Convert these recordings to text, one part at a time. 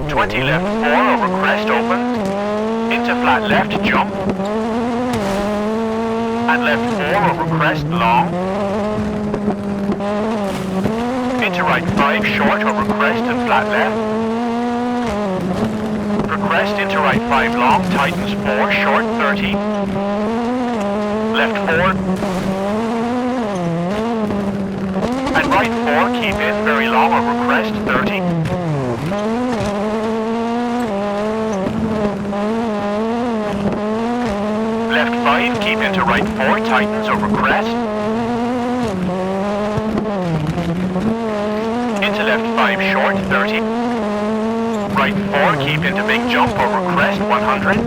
20 left 4 over crest opens, into flat left jump, and left 4 over crest long, into right 5 short over crest and flat left, for crest into right 5 long, tightens 4 short 30, left 4, and right 4 keep in very long over crest 30, left 5, keep into right 4, tightens over crest. Into left 5, short, 30. Right 4, keep into big jump over crest, 100.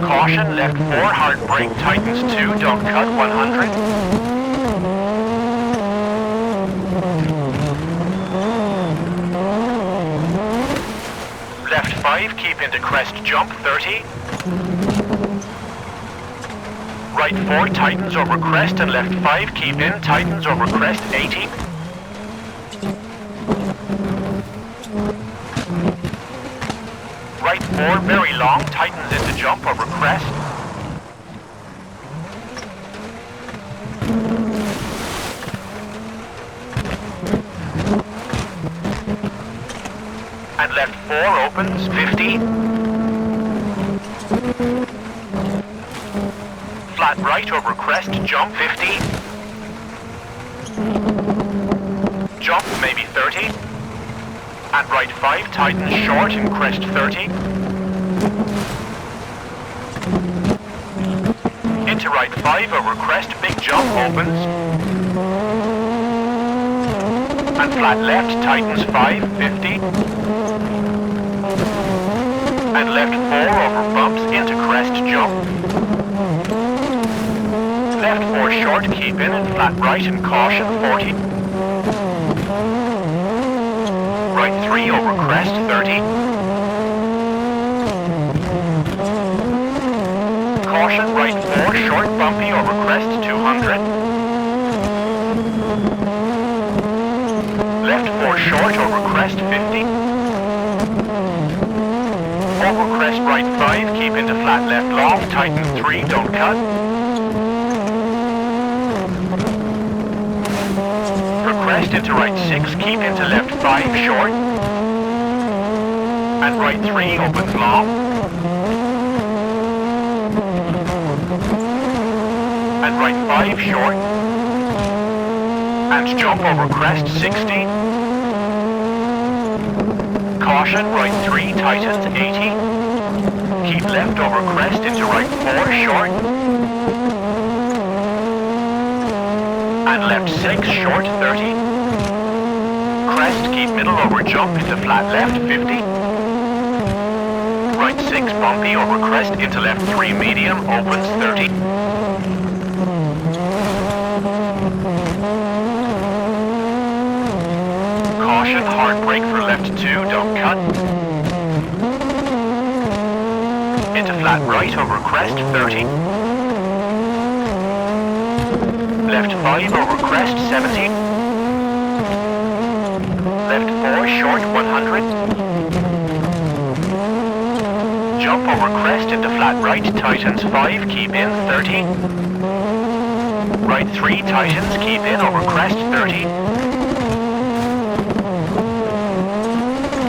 Caution, left 4, hard brake, tightens 2, don't cut, 100. Left 5, keep into crest jump, 30. Right 4, tightens over crest, and left 5, keep in, tightens over crest, 80. Right 4, very long, tightens into jump over crest. And left 4 opens, 50. Flat right over crest, jump, 50. Jump, maybe 30. And right 5, tightens short in crest, 30. Into right 5 over crest, big jump, opens. And flat left, tightens 5, 50. And left 4 over bumps into crest jump. Left 4 short, keep in and flat right and caution 40. Right 3 over crest 30. Caution right 4 short, bumpy over crest 200. Left 4 short over crest 50. Over crest right 5, keep into flat left long, tightens 3, don't cut. For crest into right 6, keep into left 5 short. And right 3 opens long. And right 5 short. And jump over crest 60. Caution, right 3, tightens 80. Keep left over crest into right 4, short. And left 6, short, 30. Crest, keep middle over jump into flat left, 50. Right 6, bumpy over crest into left 3, medium, opens 30. Caution, hard brake for left 2, don't cut. Into flat right over crest, 30. Left 5 over crest, 70. Left 4 short, 100. Jump over crest into flat right, tightens 5, keep in, 30. Right 3, tightens, keep in over crest, 30.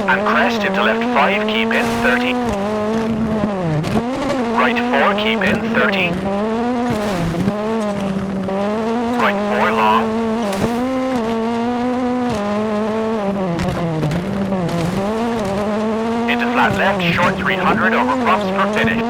And crest into left 5, keep in, 30. Right 4, keep in, 30. Right 4 long. Into flat left, short 300 over bumps for finish.